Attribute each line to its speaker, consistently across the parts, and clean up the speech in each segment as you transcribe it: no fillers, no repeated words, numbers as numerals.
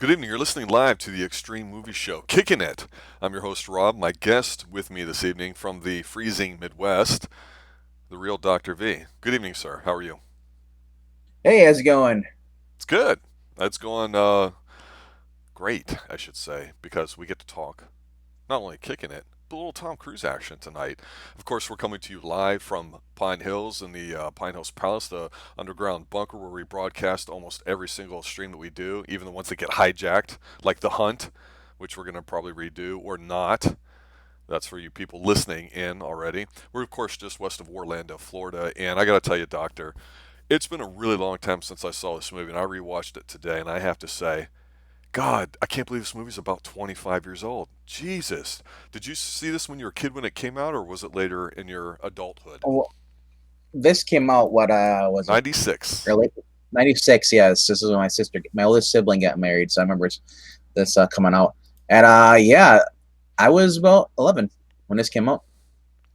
Speaker 1: Good evening. You're listening live to the Extreme Movie Show, Kicking It. I'm your host, Rob. My guest with me this evening from the freezing Midwest, the real Dr. V. Good evening, sir. How are you?
Speaker 2: Hey, how's it going?
Speaker 1: It's good. It's going great, I should say, because we get to talk not only kicking it, but a little Tom Cruise action tonight. Of course, we're coming to you live from Pine Hills in the Pine Hills Palace, the underground bunker where we broadcast almost every single stream that we do, even the ones that get hijacked, like The Hunt, which we're going to probably redo, or not. That's for you people listening in already. We're, of course, just west of Orlando, Florida. And I got to tell you, Doctor, it's been a really long time since I saw this movie, and I rewatched it today, and I have to say, God, I can't believe this movie's about 25 years old. Jesus. Did you see this when you were a kid when it came out, or was it later in your adulthood?
Speaker 2: Oh, this came out, what was it?
Speaker 1: 96.
Speaker 2: Early 96. Yes, this is when my oldest sibling got married, so I remember this coming out. And yeah, I was about 11 when this came out.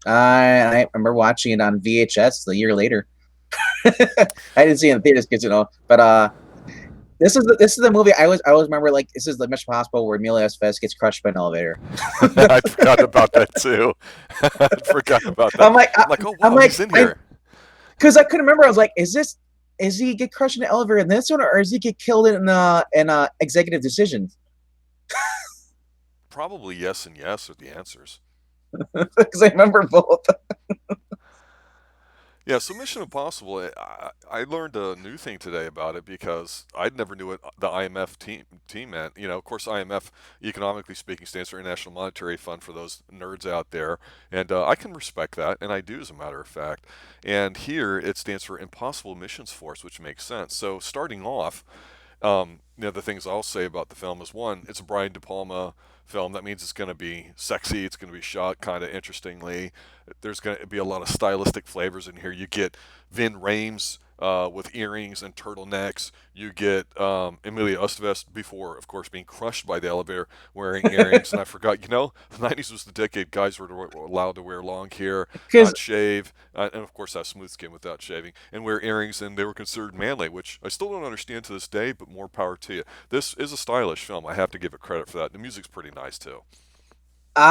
Speaker 2: I remember watching it on VHS the year later. I didn't see it in theaters because but this is the movie I always remember, like, this is the Mission Possible where Emilio Estevez gets crushed by an elevator.
Speaker 1: I forgot about that too. I forgot about that.
Speaker 2: I'm like
Speaker 1: I'm like, oh
Speaker 2: I'm
Speaker 1: wow,
Speaker 2: like
Speaker 1: he's in
Speaker 2: I
Speaker 1: here.
Speaker 2: because I couldn't remember. I was like, is he get crushed in the elevator in this one, or is he get killed in executive decision?
Speaker 1: Probably yes and yes are the answers.
Speaker 2: Because I remember both.
Speaker 1: Yeah, so Mission Impossible, I learned a new thing today about it because I never knew what the IMF team meant. Of course, IMF, economically speaking, stands for International Monetary Fund for those nerds out there, and I can respect that, and I do, as a matter of fact. And here it stands for Impossible Missions Force, which makes sense. So starting off, the things I'll say about the film is one, it's a Brian De Palma film. That means it's going to be sexy. It's going to be shot kind of interestingly. There's going to be a lot of stylistic flavors in here. You get Rhames with earrings and turtlenecks. You get Emilio Estevez before, of course, being crushed by the elevator wearing earrings. And I forgot, the 90s was the decade guys were allowed to wear long hair,
Speaker 2: Because
Speaker 1: not shave, and of course have smooth skin without shaving, and wear earrings, and they were considered manly, which I still don't understand to this day, but more power to you. This is a stylish film. I have to give it credit for that. The music's pretty nice too.
Speaker 2: when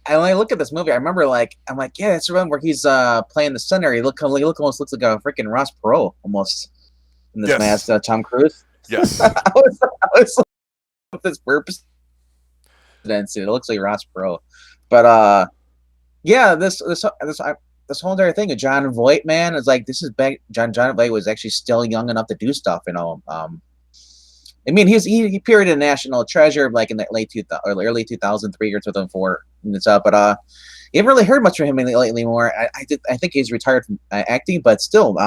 Speaker 2: I look at this movie, I remember, like, I'm like, yeah, that's the one where he's playing the center. He almost looks like a freaking Ross Perot almost in this mask.
Speaker 1: Yes,
Speaker 2: Tom Cruise.
Speaker 1: yes.
Speaker 2: I was like, with this purpose, it looks like Ross Perot. But yeah, this whole entire thing of Jon Voight, man, is like, this is back. Jon Voight was actually still young enough to do stuff. I mean, he appeared in National Treasure, like, in the late 2000 or early 2003 or 2004 and stuff. But you haven't really heard much from him lately anymore. I think he's retired from acting, but still,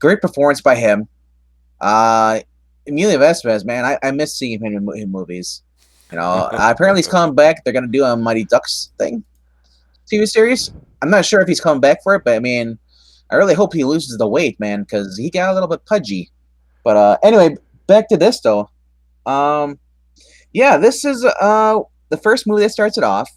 Speaker 2: great performance by him. Uh, Emilio Estevez, man, I miss seeing him in movies. Apparently he's coming back. They're gonna do a Mighty Ducks thing, TV series. I'm not sure if he's coming back for it, but I mean, I really hope he loses the weight, man, because he got a little bit pudgy. But anyway, back to this though. Um, yeah, this is the first movie that starts it off.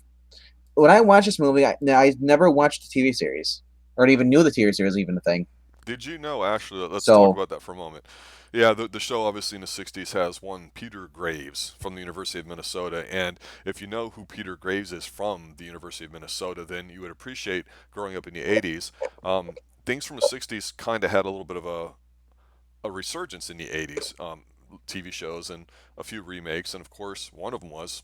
Speaker 2: When I watched this movie, I never watched the TV series, or even knew the TV series was even a thing.
Speaker 1: Did you know, actually, let's talk
Speaker 2: So
Speaker 1: about that for a moment. Yeah, the show obviously in the 60s has one Peter Graves from the University of Minnesota. And if you know who Peter Graves is from the University of Minnesota, then you would appreciate growing up in the 80s. Things from the 60s kind of had a little bit of a resurgence in the 80s. TV shows and a few remakes. And of course, one of them was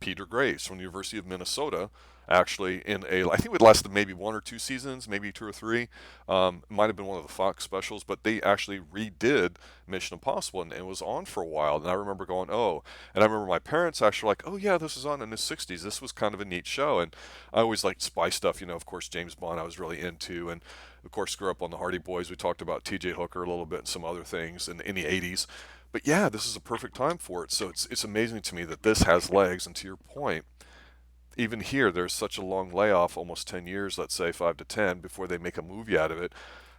Speaker 1: Peter Graves from the University of Minnesota, actually I think it lasted maybe one or two seasons, maybe two or three. It might have been one of the Fox specials, but they actually redid Mission Impossible, and it was on for a while. And I remember going, oh, and I remember my parents actually like, oh yeah, this is on in the 60s. This was kind of a neat show. And I always liked spy stuff, of course, James Bond I was really into. And of course, grew up on the Hardy Boys. We talked about TJ Hooker a little bit and some other things in the 80s. But yeah, this is a perfect time for it. So it's amazing to me that this has legs. And to your point, even here, there's such a long layoff, almost 10 years, let's say 5 to 10, before they make a movie out of it.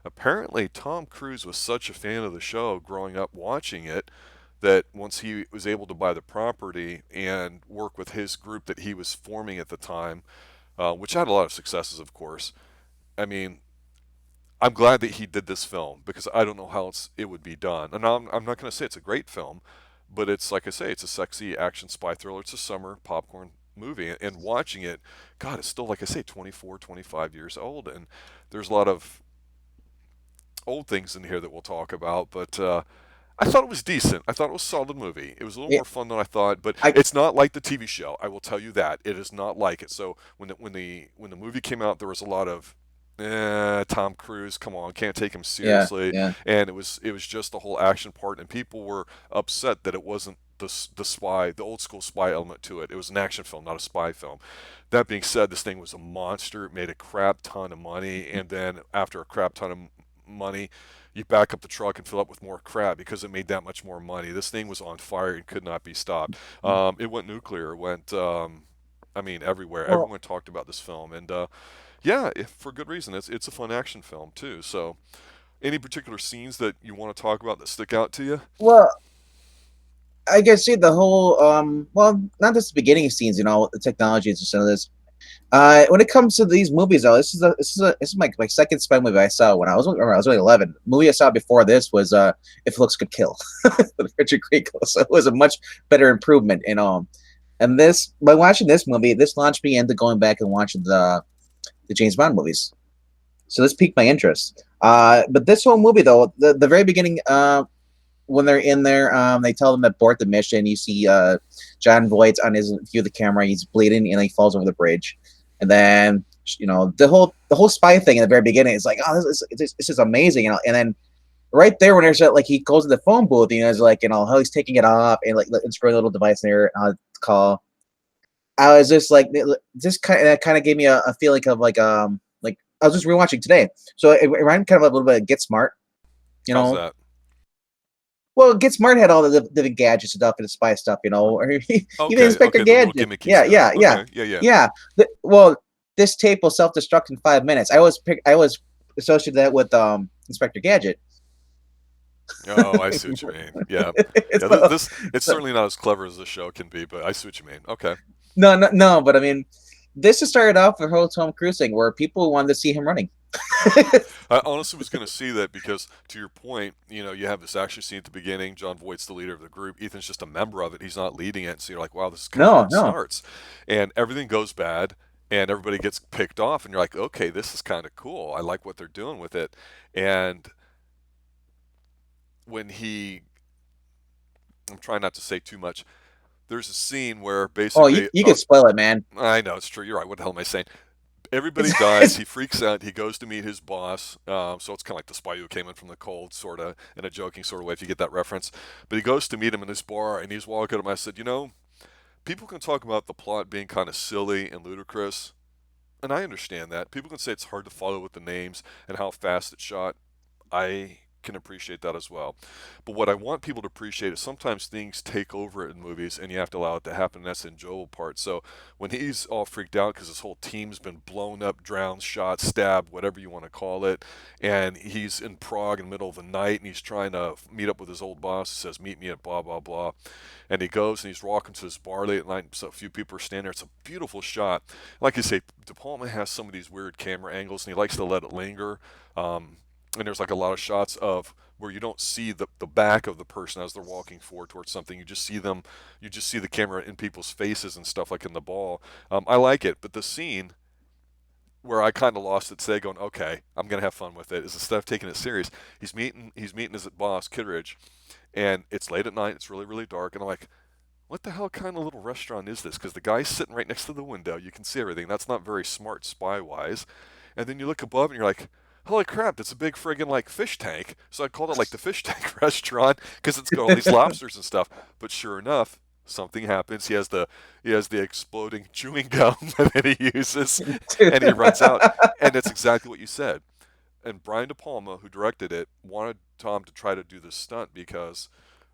Speaker 1: Apparently, Tom Cruise was such a fan of the show growing up watching it that once he was able to buy the property and work with his group that he was forming at the time, which had a lot of successes, of course. I mean, I'm glad that he did this film because I don't know how else it would be done. And I'm not going to say it's a great film, but it's like I say, it's a sexy action spy thriller. It's a summer popcorn movie, and watching it, God, it's still like I say, 24, 25 years old, and there's a lot of old things in here that we'll talk about, but I thought it was decent. I thought it was a solid movie. It was a little
Speaker 2: Yeah,
Speaker 1: more fun than I thought, but
Speaker 2: I
Speaker 1: it's not like the TV show. I will tell you that it is not like it. So when the movie came out, there was a lot of Tom Cruise, come on, can't take him
Speaker 2: yeah,
Speaker 1: seriously,
Speaker 2: yeah.
Speaker 1: and it was just the whole action part, and people were upset that it wasn't the spy, the old school spy element to it. It was an action film, not a spy film. That being said, this thing was a monster. It made a crap ton of money, and then after a crap ton of money, you back up the truck and fill up with more crap because it made that much more money. This thing was on fire and could not be stopped. It went nuclear. It went, I mean, everywhere.
Speaker 2: Well,
Speaker 1: Everyone talked about this film, and yeah, for good reason. It's a fun action film too. So, any particular scenes that you want to talk about that stick out to you?
Speaker 2: well, I guess see the whole well, not just the beginning scenes, the technology and some of this. When it comes to these movies, though, this is my second spy movie I saw when I was only 11. The movie I saw before this was If Looks Could Kill with Richard Grieco, so it was a much better improvement, And this by watching this movie, this launched me into going back and watching the James Bond movies. So this piqued my interest. But this whole movie, though, the very beginning, when they're in there, they tell them to abort the mission. You see Jon Voight on his view of the camera. He's bleeding and he falls over the bridge. And then the whole spy thing in the very beginning is like, oh, this is amazing. And then right there when there's like he goes to the phone booth, it's like how he's taking it off and like installing a little device there call. I was just like this kind of gave me a feeling of like I was just rewatching today. So it reminded me kind of a little bit of Get Smart, you
Speaker 1: How's
Speaker 2: know.
Speaker 1: that?
Speaker 2: Well, Get Smart had all the gadget stuff and the spy stuff, or even
Speaker 1: Okay,
Speaker 2: Inspector
Speaker 1: okay, the little
Speaker 2: Gadget.
Speaker 1: gimmicky
Speaker 2: Yeah,
Speaker 1: stuff.
Speaker 2: yeah, yeah,
Speaker 1: Okay, yeah, yeah.
Speaker 2: yeah. Well, this tape will self-destruct in 5 minutes. I was associated that with Inspector Gadget.
Speaker 1: Oh, I see what you mean. Yeah, yeah.
Speaker 2: so,
Speaker 1: This it's
Speaker 2: so,
Speaker 1: certainly not as clever as the show can be, but I see what you mean. Okay.
Speaker 2: no, no, no. But I mean, this has started off the whole Tom Cruise thing, where people wanted to see him running.
Speaker 1: I honestly was going to see that because, to your point, you have this action scene at the beginning. Jon Voight's the leader of the group. Ethan's just a member of it. He's not leading it. So you're like, wow, this is kind of how
Speaker 2: No,
Speaker 1: it
Speaker 2: no.
Speaker 1: starts. And everything goes bad, and everybody gets picked off, and you're like, okay, this is kind of cool. I like what they're doing with it. And when I'm trying not to say too much. There's a scene where
Speaker 2: Oh, you
Speaker 1: basically,
Speaker 2: you
Speaker 1: oh,
Speaker 2: could spoil it, man.
Speaker 1: I know it's true. You're right. What the hell am I saying? Everybody
Speaker 2: It's,
Speaker 1: dies.
Speaker 2: it's
Speaker 1: He freaks out. He goes to meet his boss. So it's kind of like the spy who came in from the cold, sort of, in a joking sort of way, if you get that reference. But he goes to meet him in this bar, and he's walking up. I said, people can talk about the plot being kind of silly and ludicrous, and I understand that. People can say it's hard to follow with the names and how fast it's shot. I can appreciate that as well. But what I want people to appreciate is sometimes things take over in movies and you have to allow it to happen. And that's the enjoyable part. So when he's all freaked out because his whole team's been blown up, drowned, shot, stabbed, whatever you want to call it, and he's in Prague in the middle of the night and he's trying to meet up with his old boss, he says, meet me at blah, blah, blah. And he goes and he's walking to this bar late at night. So a few people are standing there. It's a beautiful shot. Like you say, De Palma has some of these weird camera angles and he likes to let it linger. And there's like a lot of shots of where you don't see the back of the person as they're walking forward towards something. You just see the camera in people's faces and stuff like in the ball. I like it, but the scene where I kind of lost it today, going, okay, I'm gonna have fun with it, is instead of taking it serious, he's meeting his boss Kittredge, and it's late at night, it's really really dark, and I'm like, what the hell kind of little restaurant is this? Because the guy's sitting right next to the window, you can see everything. That's not very smart spy wise. And then you look above and you're like, holy crap, that's a big friggin' like fish tank. So I called it like the fish tank restaurant because it's got all these lobsters and stuff. But sure enough, something happens. He has the exploding chewing gum that he uses, and he runs out. And it's exactly what you said. And Brian De Palma, who directed it, wanted Tom to try to do this stunt because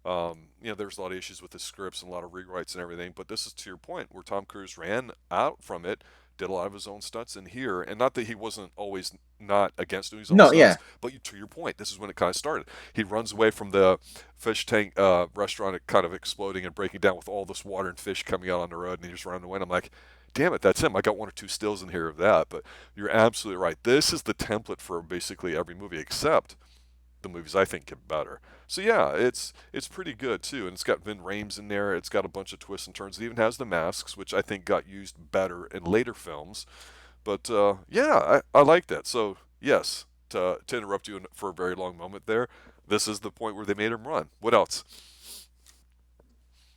Speaker 1: there's a lot of issues with the scripts and a lot of rewrites and everything. But this is to your point, where Tom Cruise ran out from it, did a lot of his own stunts in here, and not that he wasn't always not against doing his own
Speaker 2: No,
Speaker 1: stunts,
Speaker 2: yeah.
Speaker 1: but to your point, this is when it kind of started. He runs away from the fish tank restaurant, kind of exploding and breaking down with all this water and fish coming out on the road, and he just running away. And I'm like, damn it, that's him. I got one or two stills in here of that, but you're absolutely right. This is the template for basically every movie except the movies I think get better. So yeah, it's pretty good too, and it's got Vin Rhames in there. It's got a bunch of twists and turns. It even has the masks, which I think got used better in later films. But yeah, I like that. So yes, to interrupt you for a very long moment there, this is the point where they made him run. What else?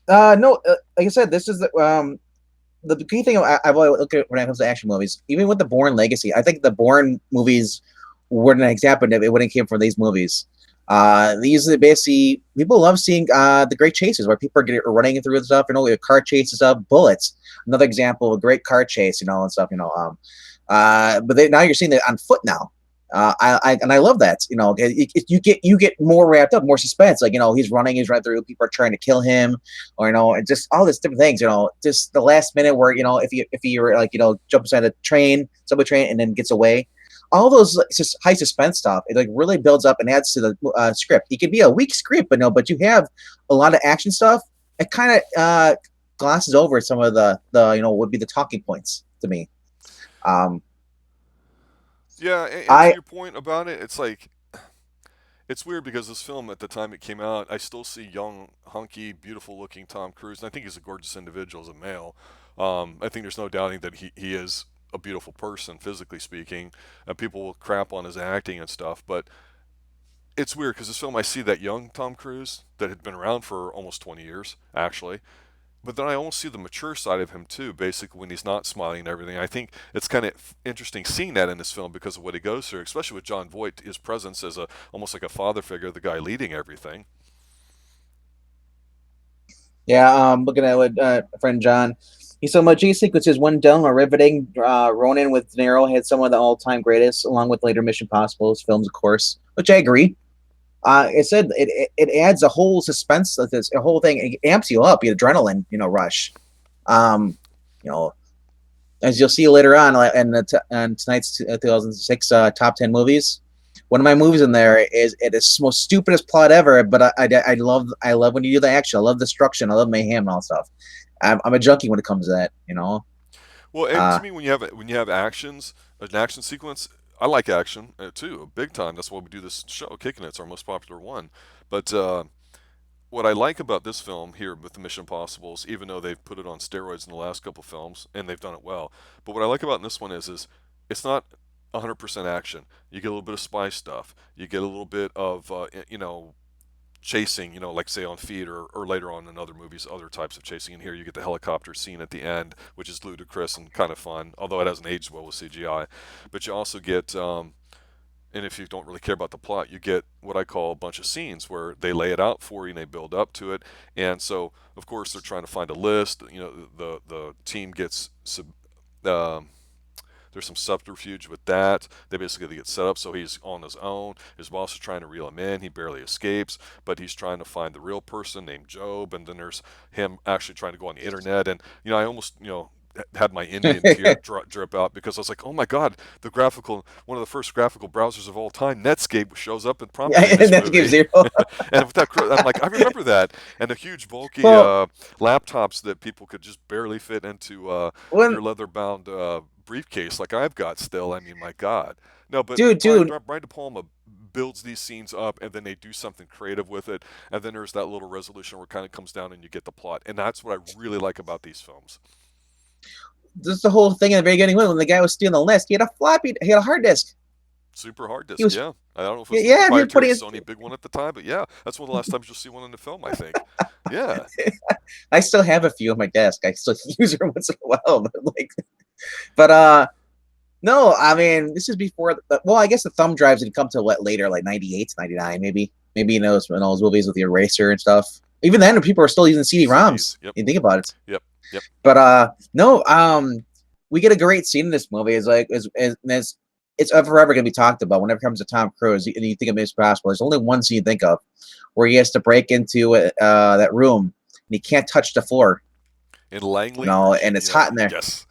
Speaker 2: No, like I said, this is the key thing I've always looked at when it comes to action movies. Even with the Bourne Legacy, I think the Bourne movies wouldn't have happened if it wouldn't came from these movies. These are basically people love seeing the great chases where people are running through and stuff. You know, car chases stuff, bullets. Another example of a great car chase, you know, and stuff. You know, but now you're seeing it on foot now. I love that. You know, you get more wrapped up, more suspense. Like, you know, he's running through. People are trying to kill him, or, you know, and just all these different things. You know, just the last minute where, you know, if he were like, you know, jumps on a train, subway train, and then gets away. All those like, just high suspense stuff, it like really builds up and adds to the script. It could be a weak script, but no, but you have a lot of action stuff. It kind of glosses over some of the you know would be the talking points to me. Um,
Speaker 1: Yeah, and to
Speaker 2: I
Speaker 1: your point about it, it's like it's weird because this film at the time it came out, I still see young, hunky, beautiful-looking Tom Cruise, and I think he's a gorgeous individual as a male. I think there's no doubting that he is a beautiful person, physically speaking, and people will crap on his acting and stuff, but it's weird because this film I see that young Tom Cruise that had been around for almost 20 years, actually, but then I almost see the mature side of him too, basically when he's not smiling and everything. I think it's kind of interesting seeing that in this film because of what he goes through, especially with Jon Voight, his presence as a almost like a father figure, the guy leading everything.
Speaker 2: Yeah, looking at what friend John. He said Maji sequences one dumb or riveting. Ronin with De Niro had some of the all-time greatest, along with later Mission Possible films, of course, which I agree. It said it adds a whole suspense of this, a whole thing. It amps you up, the adrenaline, you know, rush. Um, you know, as you'll see later on, in on tonight's 2006 top 10 movies. One of my movies in there is it is most stupidest plot ever, but I love when you do the action. I love destruction. I love mayhem and all stuff. I'm a junkie when it comes to that. You know.
Speaker 1: Well, and
Speaker 2: Uh,
Speaker 1: to me, when you have actions, an action sequence, I like action too, big time. That's why we do this show. Kicking It's our most popular one. But what I like about this film here with the Mission Impossibles, even though they've put it on steroids in the last couple films and they've done it well, but what I like about in this one is it's not 100% action. You get a little bit of spy stuff. You get a little bit of you know, chasing, you know, like say on Feed or later on in other movies, other types of chasing. And here you get the helicopter scene at the end, which is ludicrous and kind of fun, although it hasn't aged well with CGI. But you also get and if you don't really care about the plot, you get what I call a bunch of scenes where they lay it out for you and they build up to it. And so, of course, they're trying to find a list. You know, the team gets uh, there's some subterfuge with that. They basically get set up so he's on his own. His boss is trying to reel him in. He barely escapes, but he's trying to find the real person named Job. And then there's him actually trying to go on the internet. And you know, I almost had my Indian tear drip out because I was like, oh my God, one of the first graphical browsers of all time, Netscape, shows up and
Speaker 2: yeah,
Speaker 1: prominently in
Speaker 2: and
Speaker 1: this
Speaker 2: that gives
Speaker 1: movie.
Speaker 2: zero.
Speaker 1: And with that, I'm like, I remember that. And the huge, bulky
Speaker 2: Well,
Speaker 1: laptops that people could just barely fit into
Speaker 2: when
Speaker 1: your leather-bound briefcase, like I've got still. I mean, my God. No, but
Speaker 2: dude,
Speaker 1: Brian De Palma builds these scenes up, and then they do something creative with it, and then there's that little resolution where it kind of comes down, and you get the plot, and that's what I really like about these films.
Speaker 2: this is the whole thing in the very beginning when the guy was stealing the list. He had a hard disk.
Speaker 1: Super hard
Speaker 2: He
Speaker 1: disk,
Speaker 2: was
Speaker 1: yeah. I don't know if it was the
Speaker 2: yeah, he was
Speaker 1: proprietary
Speaker 2: putting it.
Speaker 1: Sony big one at the time, but yeah, that's one of the last times you'll see one in the film, I think. Yeah.
Speaker 2: I still have a few on my desk. I still use them once in a while, but like, but no, I mean, this is before. Well, I guess the thumb drives didn't come till what later, like 98, 99, maybe. Maybe in those movies with the eraser and stuff. Even then, people are still using CD-ROMs.
Speaker 1: CDs. Yep.
Speaker 2: You think about it.
Speaker 1: Yep. Yep.
Speaker 2: But no, we get a great scene in this movie. It's like it's forever gonna be talked about whenever it comes to Tom Cruise. And you think of Mission Impossible. There's only one scene you think of where he has to break into that room and he can't touch the floor.
Speaker 1: In
Speaker 2: You
Speaker 1: Langley,
Speaker 2: know, and it's hot in there.
Speaker 1: yes.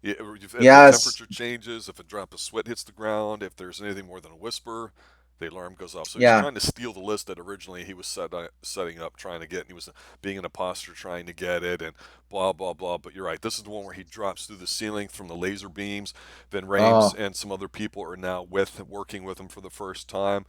Speaker 1: Yeah, if the
Speaker 2: Yes.
Speaker 1: temperature changes, if a drop of sweat hits the ground, if there's anything more than a whisper, the alarm goes off. So he's
Speaker 2: Yeah.
Speaker 1: trying to steal the list that originally he was setting up, trying to get, and he was being an imposter trying to get it, and blah, blah, blah. But you're right. This is the one where he drops through the ceiling from the laser beams. Then Rhames
Speaker 2: Oh.
Speaker 1: and some other people are now working with him for the first time.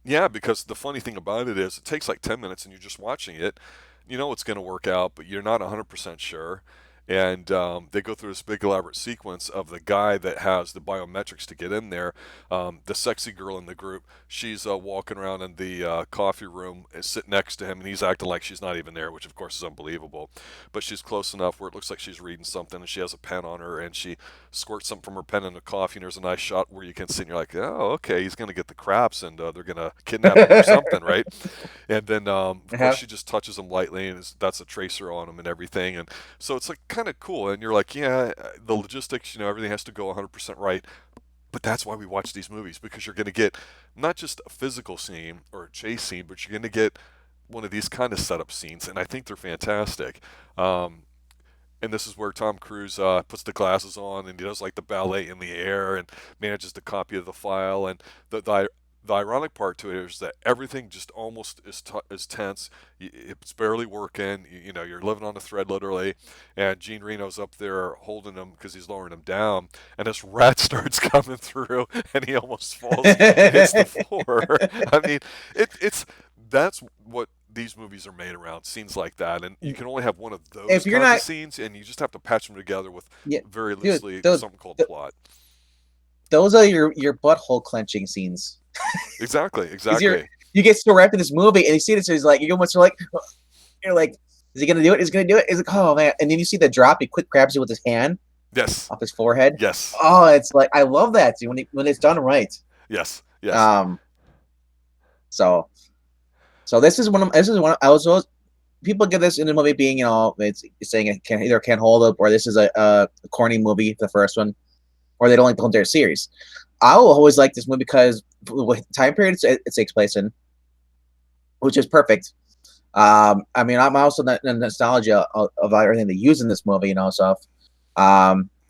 Speaker 1: Yeah, because the funny thing about it is it takes like 10 minutes and you're just watching it. You know it's going to work out, but you're not 100% sure. And they go through this big elaborate sequence of the guy that has the biometrics to get in there. The sexy girl in the group, she's walking around in the coffee room, sitting next to him, and he's acting like she's not even there, which of course is unbelievable. But she's close enough where it looks like she's reading something, and she has a pen on her, and she squirts something from her pen in the coffee, and there's a nice shot where you can see, and you're like, oh, okay, he's going to get the craps, and they're going to kidnap him or something, right? And then, of course,
Speaker 2: Yeah.
Speaker 1: she just touches him lightly, and that's a tracer on him and everything. And so it's like kind of cool. And you're like, yeah, the logistics, everything has to go 100% right. But that's why we watch these movies, because you're going to get not just a physical scene or a chase scene, but you're going to get one of these kind of setup scenes. And I think they're fantastic. Um, and this is where Tom Cruise puts the glasses on and he does like the ballet in the air and manages to copy the file. And the ironic part to it is that everything just almost is tense. It's barely working. You're living on a thread literally. And Gene Reno's up there holding him because he's lowering him down. And this rat starts coming through and he almost falls and hits the floor. I mean, it's that's what these movies are made around, scenes like that, and you can only have one of those
Speaker 2: If you're
Speaker 1: kinds of
Speaker 2: not,
Speaker 1: scenes, and you just have to patch them together with
Speaker 2: yeah,
Speaker 1: very
Speaker 2: dude,
Speaker 1: loosely
Speaker 2: those
Speaker 1: something called
Speaker 2: th-
Speaker 1: plot.
Speaker 2: those are your butthole clenching scenes.
Speaker 1: Exactly,
Speaker 2: Because
Speaker 1: exactly.
Speaker 2: you get so wrapped in this movie and you see this, he's like, you're like, is he gonna do it? Is he gonna do it? Is it? Oh man! And then you see the drop. He quick grabs it with his hand
Speaker 1: Yes,
Speaker 2: off his forehead.
Speaker 1: yes,
Speaker 2: Oh, it's like I love that when it's done right.
Speaker 1: yes, yes.
Speaker 2: Um, so this is one. I was people get this in the movie being it's saying it can't hold up, or this is a corny movie, the first one, or they don't like the whole entire series. I will always like this movie because with time period it takes place in, which is perfect. I mean, I'm also the nostalgia of everything they use in this movie, so.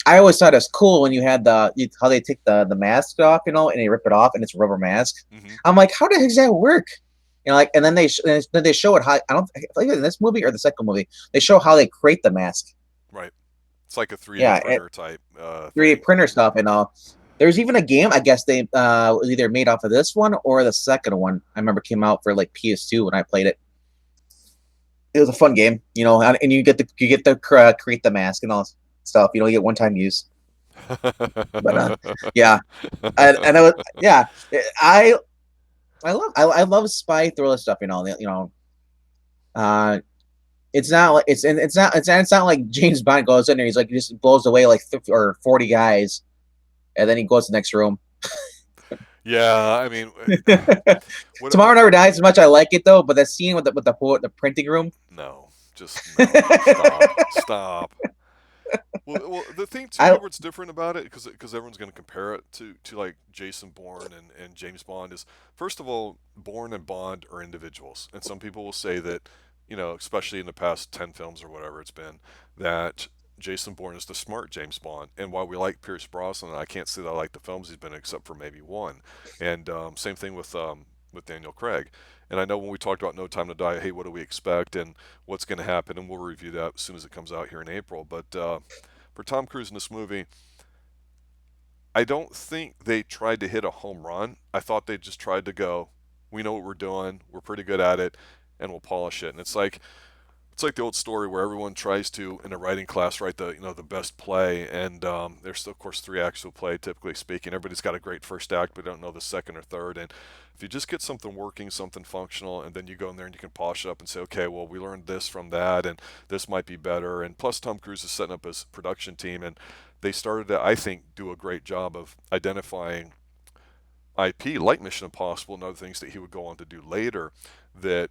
Speaker 2: I always thought it was cool when you had how they take the mask off, and they rip it off, and it's a rubber mask.
Speaker 1: Hmm.
Speaker 2: I'm like, how the heck does that work? Like, and then they show it how I don't I think in this movie or the second movie they show how they create the mask.
Speaker 1: Right. It's like a 3D
Speaker 2: Yeah,
Speaker 1: printer type
Speaker 2: 3D
Speaker 1: thing.
Speaker 2: printer stuff and all. There's even a game I guess they was either made off of this one or the second one. I remember came out for like PS2 when I played it. It was a fun game, and you get to create the mask and all stuff. You get one time use. But yeah, and I was yeah, I I love spy thriller stuff. Uh, it's not like James Bond goes in there. He's like he just blows away like 50 or 40 guys, and then he goes to the next room.
Speaker 1: Yeah, I mean,
Speaker 2: Tomorrow Never Dies as much I like it though, but that scene with the printing room.
Speaker 1: no, just no. Stop, stop. Well, the thing to me
Speaker 2: I
Speaker 1: what's different about it, because everyone's going to compare it to like Jason Bourne and James Bond is, first of all, Bourne and Bond are individuals, and some people will say that, especially in the past 10 films or whatever it's been, that Jason Bourne is the smart James Bond. And while we like Pierce Brosnan, I can't say that I like the films he's been in except for maybe one. And same thing with Daniel Craig. And I know when we talked about No Time to Die, hey, what do we expect and what's going to happen, and we'll review that as soon as it comes out here in April. But for Tom Cruise in this movie, I don't think they tried to hit a home run. I thought they just tried to go, we know what we're doing, we're pretty good at it, and we'll polish it. And it's like the old story where everyone tries to in a writing class write the best play, and there's of course three acts of play typically speaking. Everybody's got a great first act, but don't know the second or third. And if you just get something working, something functional, and then you go in there and you can polish it up and say, okay, well we learned this from that, and this might be better. And plus Tom Cruise is setting up his production team, and they started to, I think, do a great job of identifying IP like Mission Impossible and other things that he would go on to do later that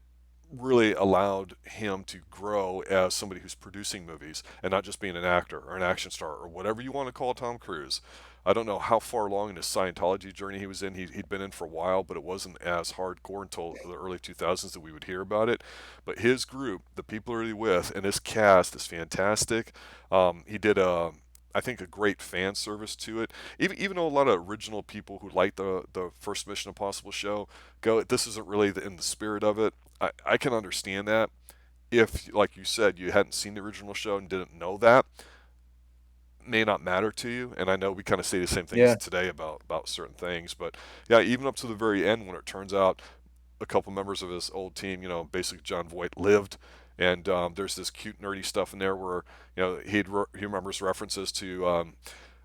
Speaker 1: really allowed him to grow as somebody who's producing movies and not just being an actor or an action star or whatever you want to call Tom Cruise. I don't know how far along in his Scientology journey he was in. He'd been in for a while, but it wasn't as hardcore until the early 2000s that we would hear about it. But his group, the people that he's with, and his cast is fantastic. He did I think a great fan service to it. Even though a lot of original people who liked the first Mission Impossible show go, this isn't really in the spirit of it. I can understand that if, like you said, you hadn't seen the original show and didn't know that. may not matter to you. And I know we kind of say the same things
Speaker 2: Yeah.
Speaker 1: today about certain things, but yeah, even up to the very end when it turns out a couple members of his old team, basically Jon Voight lived, and there's this cute nerdy stuff in there where he remembers references to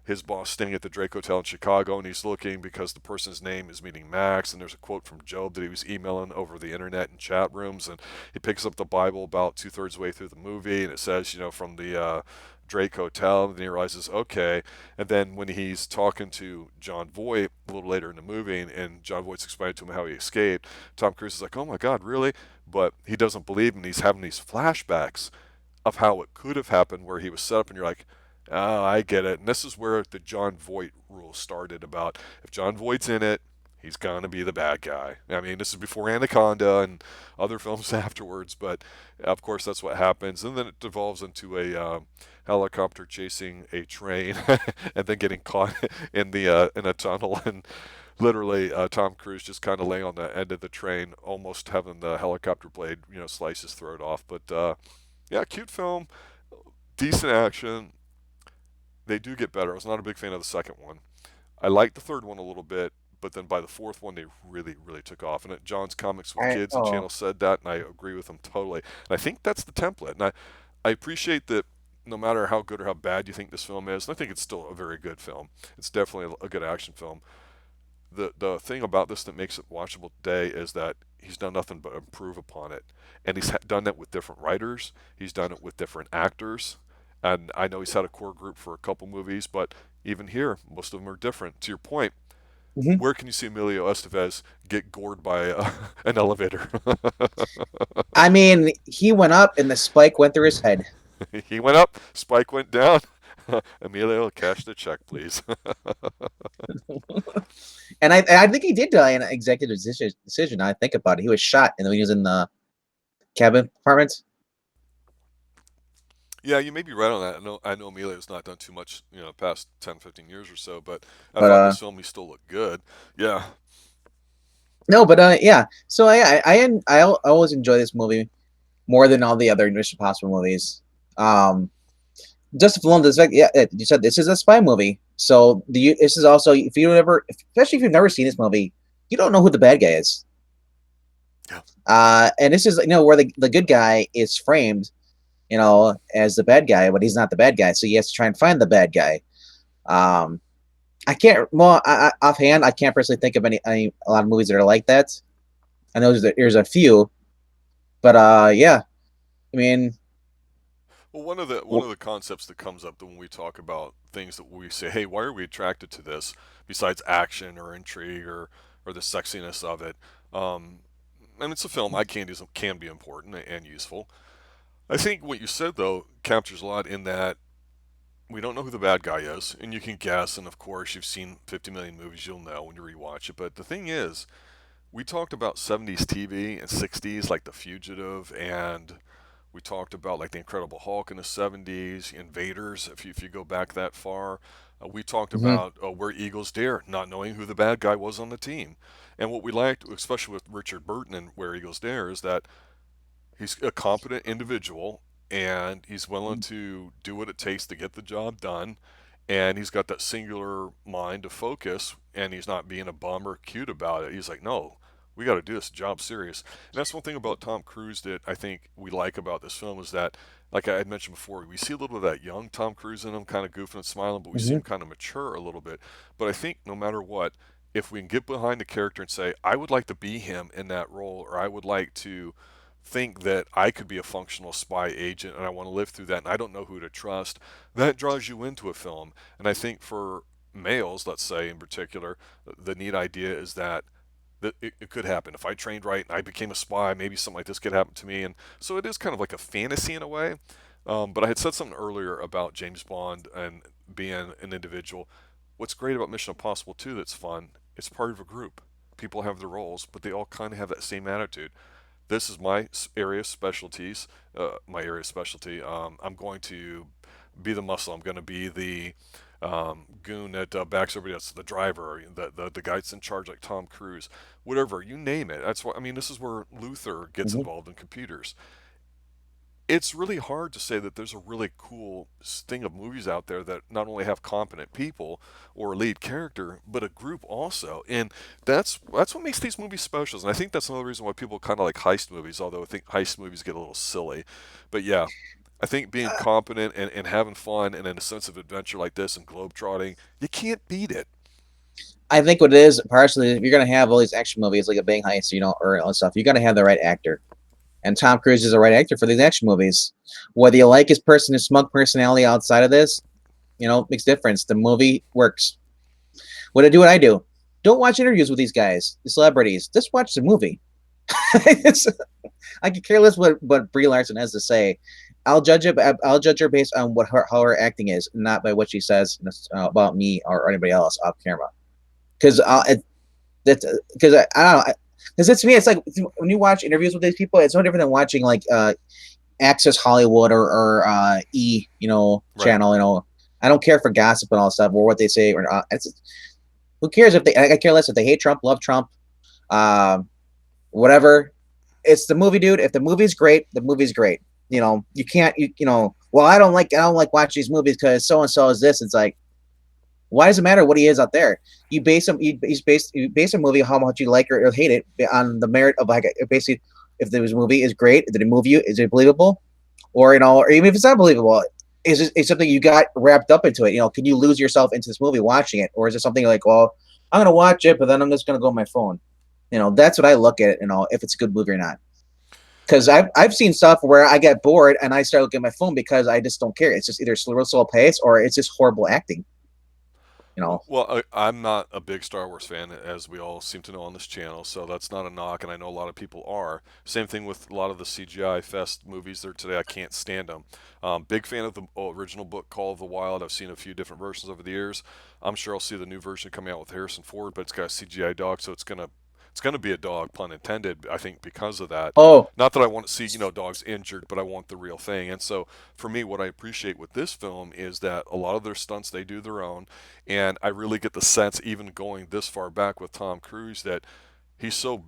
Speaker 1: his boss staying at the Drake Hotel in Chicago, and he's looking because the person's name is meeting Max, and there's a quote from Job that he was emailing over the internet and chat rooms, and he picks up the Bible about 2/3 way through the movie, and it says, from the Drake Hotel, and then he realizes, okay, and then when he's talking to Jon Voight a little later in the movie, and Jon Voight's explaining to him how he escaped, Tom Cruise is like, oh my God, really? But he doesn't believe him, and he's having these flashbacks of how it could have happened where he was set up, and you're like, oh, I get it. And this is where the Jon Voight rule started about if Jon Voight's in it, he's going to be the bad guy. I mean, this is before Anaconda and other films afterwards, but of course that's what happens. And then it devolves into a helicopter chasing a train and then getting caught in a tunnel, and literally Tom Cruise just kind of laying on the end of the train, almost having the helicopter blade slice his throat off. But yeah, cute film, decent action. They do get better. I was not a big fan of the second one. I liked the third one a little bit, but then by the fourth one, they really, really took off. And at John's Comics with
Speaker 2: I
Speaker 1: Kids and
Speaker 2: oh
Speaker 1: channel said that, and I agree with him totally. And I think that's the template. And I appreciate that no matter how good or how bad you think this film is, and I think it's still a very good film. It's definitely a good action film. The thing about this that makes it watchable today is that he's done nothing but improve upon it, and he's done that with different writers. He's done it with different actors, and I know he's had a core group for a couple movies, but even here, most of them are different. To your point,
Speaker 2: mhm.
Speaker 1: where can you see Emilio Estevez get gored by an elevator?
Speaker 2: I mean, he went up and the spike went through his head.
Speaker 1: He went up, Spike went down. Emilio, cash the check, please.
Speaker 2: And I think he did die in an executive decision. I think about it. He was shot and when he was in the cabin compartment.
Speaker 1: Yeah, you may be right on that. I know Emilio's not done too much, past 10, 15 years or so, but I
Speaker 2: But
Speaker 1: thought this film he still looked good. Yeah.
Speaker 2: no, but yeah. So I always enjoy this movie more than all the other Mission Impossible movies. Um, just alone the fact, yeah, you said this is a spy movie, so this is also if you never, especially if you've never seen this movie, you don't know who the bad guy is.
Speaker 1: Yeah.
Speaker 2: And this is where the good guy is framed, as the bad guy, but he's not the bad guy, so he has to try and find the bad guy. Um, I can't. Well, offhand, I can't personally think of any a lot of movies that are like that. I know there's a few, but yeah. I mean,
Speaker 1: Well, one of the concepts that comes up when we talk about things that we say, hey, why are we attracted to this besides action or intrigue or the sexiness of it? Um, and it's a film. Eye candy can be important and useful. I think what you said though captures a lot in that we don't know who the bad guy is, and you can guess. And of course, you've seen 50 million movies, you'll know when you rewatch it. But the thing is, we talked about 70s TV and 60s, like The Fugitive, and we talked about like The Incredible Hulk in the 70s, Invaders, if you go back that far. We talked
Speaker 2: mhm,
Speaker 1: about Where Eagles Dare, not knowing who the bad guy was on the team. And what we liked, especially with Richard Burton and Where Eagles Dare, is that he's a competent individual and he's willing to do what it takes to get the job done. And he's got that singular mind to focus, and he's not being a bum or cute about it. He's like, no, we got to do this job serious. And that's one thing about Tom Cruise that I think we like about this film is that, like I had mentioned before, we see a little bit of that young Tom Cruise in him, kind of goofing and smiling, but we see
Speaker 2: mhm.
Speaker 1: him kind of mature a little bit. But I think no matter what, if we can get behind the character and say, I would like to be him in that role, or I would like to think that I could be a functional spy agent and I want to live through that and I don't know who to trust, that draws you into a film. And I think for males, let's say in particular, the neat idea is that it could happen. If I trained right and I became a spy, maybe something like this could happen to me. And so it is kind of like a fantasy in a way. But I had said something earlier about James Bond and being an individual. What's great about Mission Impossible 2 that's fun, it's part of a group. People have their roles, but they all kind of have that same attitude. This is my area of specialties, my area of specialty. I'm going to be the muscle. I'm going to be the goon that backs everybody else, the driver, the guy that's in charge, like Tom Cruise, whatever you name it. That's why I mean this is where Luther gets
Speaker 2: Mhm.
Speaker 1: involved in computers. it's really hard to say that there's a really cool thing of movies out there that not only have competent people or a lead character, but a group also. And that's what makes these movies special. And I think that's another reason why people kind of like heist movies, although I think heist movies get a little silly. But yeah, I think being competent and having fun and in a sense of adventure like this and globetrotting, you can't beat it.
Speaker 2: I think what it is partially, if you're gonna have all these action movies like a Bang Heist, or all that stuff, you got to have the right actor. And Tom Cruise is the right actor for these action movies. Whether you like his smug personality outside of this, makes difference. The movie works. What I do? Don't watch interviews with these guys, the celebrities. Just watch the movie. I could care less what Brie Larson has to say. I'll judge it. I'll judge her based on how her acting is, not by what she says about me or anybody else off camera. Because I don't know. Because it's me. It's like when you watch interviews with these people, it's no different than watching like Access Hollywood or
Speaker 1: Right.
Speaker 2: channel. I don't care for gossip and all stuff or what they say or not. Who cares if they? I care less if they hate Trump, love Trump, whatever. It's the movie, dude. If the movie's great, the movie's great. You can't. Well, I don't like watching these movies because so and so is this. It's like, why does it matter what he is out there? You base a movie how much you like or hate it on the merit of like basically if the movie is great, did it move you? Is it believable? Or even if it's not believable, is something you got wrapped up into it? Can you lose yourself into this movie watching it, or is it something like, well, I'm gonna watch it, but then I'm just gonna go on my phone? That's what I look at it. If it's a good movie or not. Because I've seen stuff where I get bored and I start looking at my phone because I just don't care. It's just either slow pace or it's just horrible acting. You know.
Speaker 1: Well, I'm not a big Star Wars fan, as we all seem to know on this channel, so that's not a knock, and I know a lot of people are. Same thing with a lot of the CGI fest movies there today. I can't stand them. Big fan of the original book, Call of the Wild. I've seen a few different versions over the years. I'm sure I'll see the new version coming out with Harrison Ford, but it's got a CGI dog, so it's gonna be a dog, pun intended. I think because of that.
Speaker 2: Oh,
Speaker 1: Not that I want to see dogs injured, but I want the real thing. And so for me, what I appreciate with this film is that a lot of their stunts they do their own, and I really get the sense, even going this far back with Tom Cruise, that he's so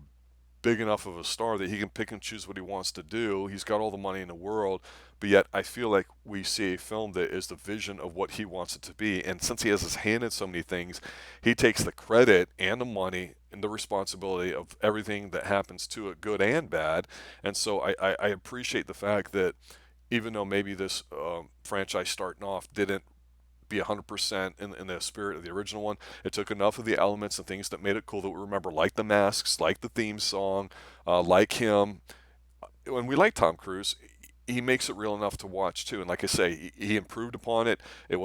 Speaker 1: big enough of a star that he can pick and choose what he wants to do. He's got all the money in the world, but yet I feel like we see a film that is the vision of what he wants it to be. And since he has his hand in so many things, he takes the credit and the money and the responsibility of everything that happens to it, good and bad. And so I appreciate the fact that even though maybe this franchise starting off didn't be 100% in the spirit of the original one. It took enough of the elements and things that made it cool that we remember, like the masks, like the theme song, like him. When we like Tom Cruise, he makes it real enough to watch too. And like I say, he improved upon it. It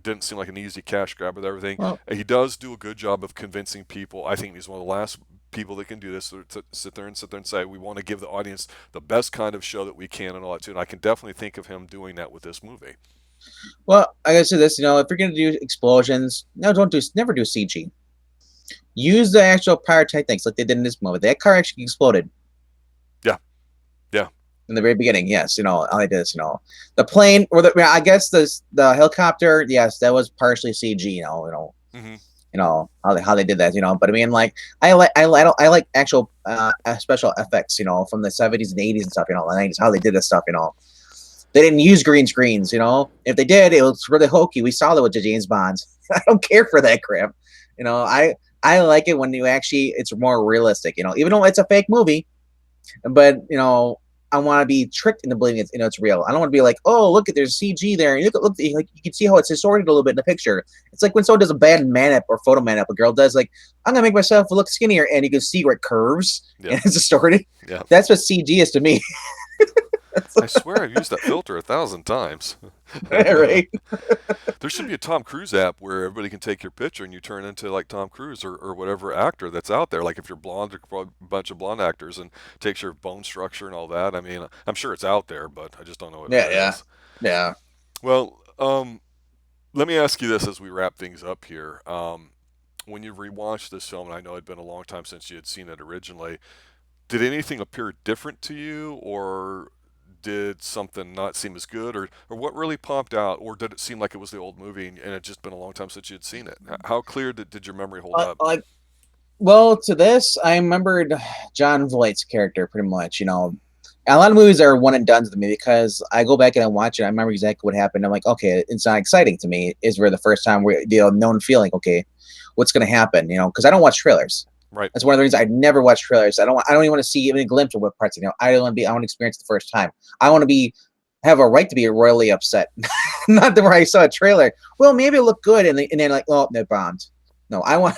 Speaker 1: didn't seem like an easy cash grab with everything.
Speaker 2: well,
Speaker 1: He does do a good job of convincing people. I think he's one of the last people that can do this, to sit there and say we want to give the audience the best kind of show that we can and all that too. And I can definitely think of him doing that with this movie.
Speaker 2: like I said, this. If you're gonna do explosions, no, never do CG. Use the actual pyrotechnics like they did in this movie. That car actually exploded
Speaker 1: Yeah, yeah.
Speaker 2: in the very beginning. Yes, all they did is, the plane or I guess the helicopter. Yes, that was partially CG.
Speaker 1: Hmm.
Speaker 2: How they did that. But I mean, like I like actual special effects. From the '70s and '80s and stuff. The '90s, how they did this stuff. They didn't use green screens. If they did, it was really hokey. We saw that with the James Bonds. I don't care for that crap. I like it when it's more realistic. Even though it's a fake movie, but I want to be tricked into believing it's real. I don't want to be like, oh, look at there's CG there, and look, like you can see how it's distorted a little bit in the picture. It's like when someone does a bad man-up or photo man-up, a girl does like, I'm gonna make myself look skinnier, and you can see where it curves
Speaker 1: Yeah,
Speaker 2: and it's distorted.
Speaker 1: yeah.
Speaker 2: That's what CG is to me.
Speaker 1: I swear I've used that filter 1,000 times.
Speaker 2: Right?
Speaker 1: There should be a Tom Cruise app where everybody can take your picture and you turn into like Tom Cruise or whatever actor that's out there. Like if you're blonde, a bunch of blonde actors and takes your bone structure and all that. I mean, I'm sure it's out there, but I just don't know if
Speaker 2: Yeah,
Speaker 1: it
Speaker 2: yeah,
Speaker 1: is.
Speaker 2: yeah.
Speaker 1: Well, let me ask you this as we wrap things up here. When you rewatched this film, and I know it'd been a long time since you had seen it originally, did anything appear different to you, or did something not seem as good, or what really popped out, or did it seem like it was the old movie and it just been a long time since you'd seen it? How clear did your memory hold up?
Speaker 2: Like, well, to this, I remembered Jon Voight's character pretty much. A lot of movies are one and done to me because I go back and I watch it. I remember exactly what happened. I'm like, okay, it's not exciting to me. Is where the first time where the known feeling, okay, what's going to happen? Because I don't watch trailers.
Speaker 1: Right.
Speaker 2: That's one of the reasons I never watch trailers. I don't even want to see even a glimpse of what parts. I want to experience it the first time. I want to have a right to be royally upset, not the where I saw a trailer. Well, maybe it looked good, and then like, oh, they bombed. No, I want.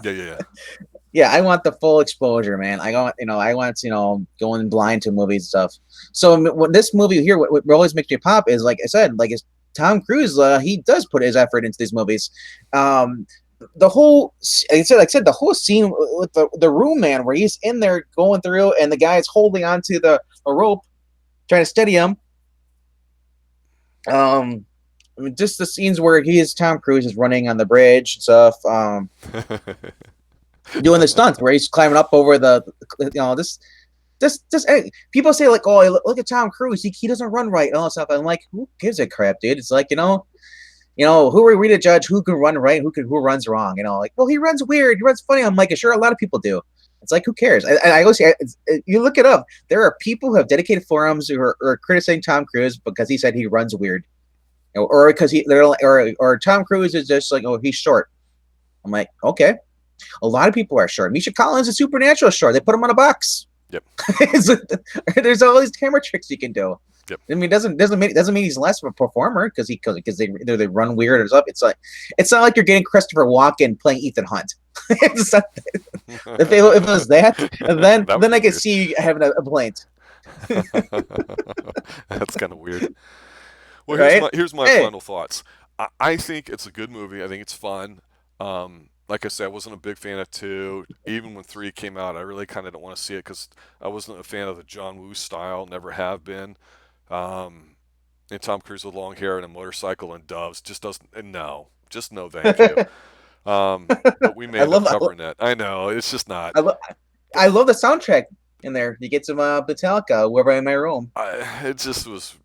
Speaker 1: Yeah.
Speaker 2: Yeah, I want the full exposure, man. I want going blind to movies and stuff. So when this movie here, what always makes me pop is, like I said, like, is Tom Cruise. He does put his effort into these movies. The whole, like I said, the whole scene with the room man, where he's in there going through, and the guy's holding onto the rope, trying to steady him. Just the scenes where Tom Cruise is running on the bridge and stuff. Doing the stunts where he's climbing up over this people say, like, oh, look at Tom Cruise, he doesn't run right and all that stuff. I'm like, who gives a crap, dude? It's like, who are we to judge who can run right, who runs wrong? Like, well, he runs weird, he runs funny. I'm like, sure, a lot of people do. It's like, who cares? I always say, you look it up. There are people who have dedicated forums who are criticizing Tom Cruise because he said he runs weird, or because or Tom Cruise is just like, oh, he's short. I'm like, okay. A lot of people are short. Misha Collins is supernatural short. They put him on a box.
Speaker 1: Yep.
Speaker 2: There's all these camera tricks you can do.
Speaker 1: Yep.
Speaker 2: I mean, doesn't mean he's less of a performer because they run weird or stuff. It's not like you're getting Christopher Walken playing Ethan Hunt. If it was that, then I could see having a complaint.
Speaker 1: That's kind of weird. Well,
Speaker 2: Right?
Speaker 1: here's my final thoughts. I think it's a good movie. I think it's fun. Like I said, I wasn't a big fan of 2. Even when 3 came out, I really kind of didn't want to see it because I wasn't a fan of the John Woo style, never have been. And Tom Cruise with long hair and a motorcycle and doves just doesn't, no, thank you. But we may end up covering that. I know, it's just not.
Speaker 2: I love the soundtrack in there. You get some Metallica, Whoever in My Room.
Speaker 1: It just was.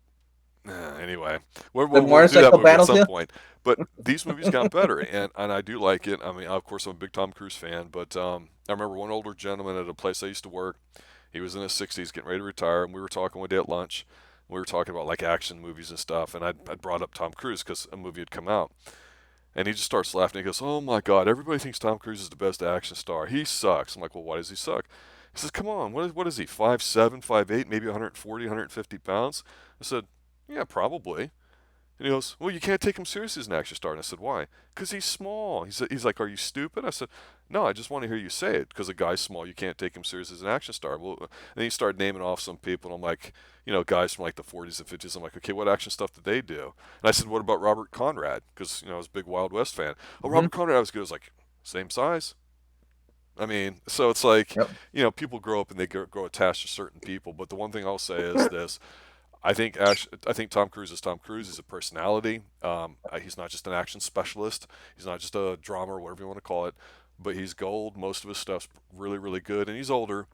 Speaker 1: Anyway, we'll
Speaker 2: The
Speaker 1: do that
Speaker 2: motorcycle
Speaker 1: movie at some
Speaker 2: battlefield.
Speaker 1: point. But these movies got better, and I do like it. I mean, of course, I'm a big Tom Cruise fan, but I remember one older gentleman at a place I used to work. He was in his 60s, getting ready to retire, and we were talking one day at lunch. We were talking about, like, action movies and stuff, and I'd brought up Tom Cruise because a movie had come out. And he just starts laughing. He goes, "Oh my God, everybody thinks Tom Cruise is the best action star. He sucks." I'm like, "Well, why does he suck?" He says, "Come on, what is he, 5'7", 5'8", maybe 140, 150 pounds?" I said, "Yeah, probably." And he goes, "Well, you can't take him seriously as an action star." And I said, "Why?" "Because he's small." He's like, "Are you stupid?" I said, "No, I just want to hear you say it. Because a guy's small, you can't take him seriously as an action star." Well, and then he started naming off some people, and I'm like, guys from like the 40s and 50s. I'm like, "Okay, what action stuff did they do?" And I said, "What about Robert Conrad?" Because I was a big Wild West fan. "Oh, Robert Conrad was good." I was like, "Same size." I mean, so it's like,
Speaker 2: Yep.
Speaker 1: people grow up and they grow attached to certain people. But the one thing I'll say is this. I think Tom Cruise is Tom Cruise. He's a personality. He's not just an action specialist. He's not just a drama or whatever you want to call it. But he's gold. Most of his stuff's really, really good. And he's older.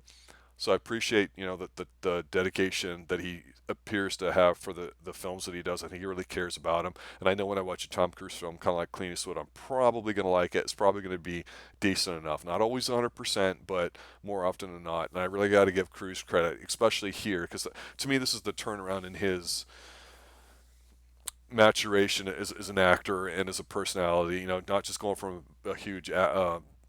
Speaker 1: So I appreciate, the dedication that he appears to have for the films that he does. I think he really cares about them. And I know when I watch a Tom Cruise film, kind of like Clint Eastwood, I'm probably going to like it. It's probably going to be decent enough. Not always 100%, but more often than not. And I really got to give Cruise credit, especially here, because to me this is the turnaround in his maturation as an actor and as a personality. Not just going from a huge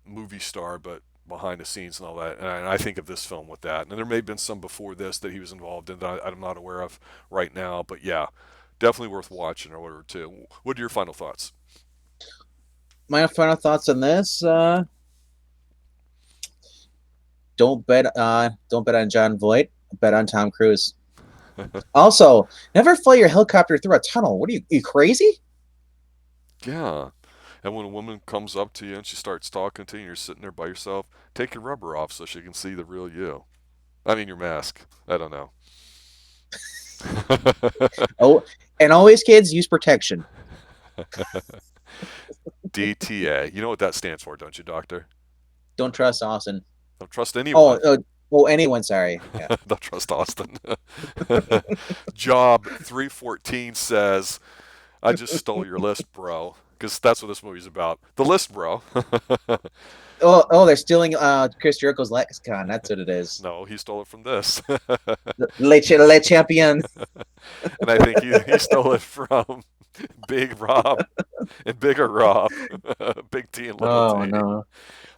Speaker 1: movie star, but behind the scenes and all that. And I think of this film with that. And there may have been some before this that he was involved in that I'm not aware of right now. But yeah, definitely worth watching or whatever too. What are your final thoughts?
Speaker 2: My final thoughts on this: don't bet on Jon Voight. Bet on Tom Cruise. Also, never fly your helicopter through a tunnel. What are you crazy?
Speaker 1: Yeah. And when a woman comes up to you and she starts talking to you and you're sitting there by yourself, take your rubber off so she can see the real you. I mean, your mask. I don't know.
Speaker 2: Oh, and always, kids, use protection.
Speaker 1: DTA. You know what that stands for, don't you, Doctor?
Speaker 2: Don't trust Austin.
Speaker 1: Don't trust anyone.
Speaker 2: Anyone. Sorry. Yeah.
Speaker 1: Don't trust Austin. Job 314 says, "I just stole your list, bro." Because that's what this movie's about. The list, bro.
Speaker 2: they're stealing Chris Jericho's lexicon. That's what it is.
Speaker 1: No, he stole it from this.
Speaker 2: Le Champion.
Speaker 1: And I think he stole it from Big Rob and Bigger Rob. Big T and Little
Speaker 2: Oh
Speaker 1: T.
Speaker 2: no.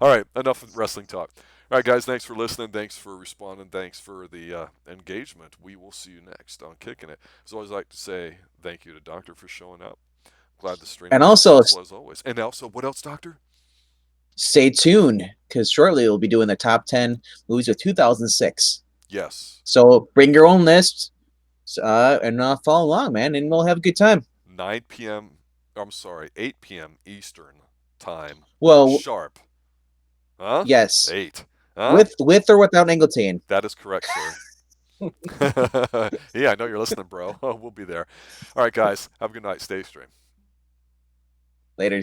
Speaker 1: All right, enough wrestling talk. All right, guys, thanks for listening. Thanks for responding. Thanks for the engagement. We will see you next on Kicking It. As always, I'd like to say thank you to Doctor for showing up. Glad the stream
Speaker 2: And
Speaker 1: was
Speaker 2: also
Speaker 1: successful as always. And also, what else, Doctor?
Speaker 2: stay tuned because shortly we'll be doing the top 10 movies of 2006.
Speaker 1: Yes.
Speaker 2: So bring your own list and follow along, man, and we'll have a good time.
Speaker 1: 9 p.m. I'm sorry, 8 p.m. Eastern time.
Speaker 2: Well,
Speaker 1: Sharp. Huh?
Speaker 2: yes.
Speaker 1: 8. Huh?
Speaker 2: With or without Engeltine.
Speaker 1: That is correct, sir. Yeah, I know you're listening, bro. We'll be there. All right, guys. Have a good night. Stay stream.
Speaker 2: Later.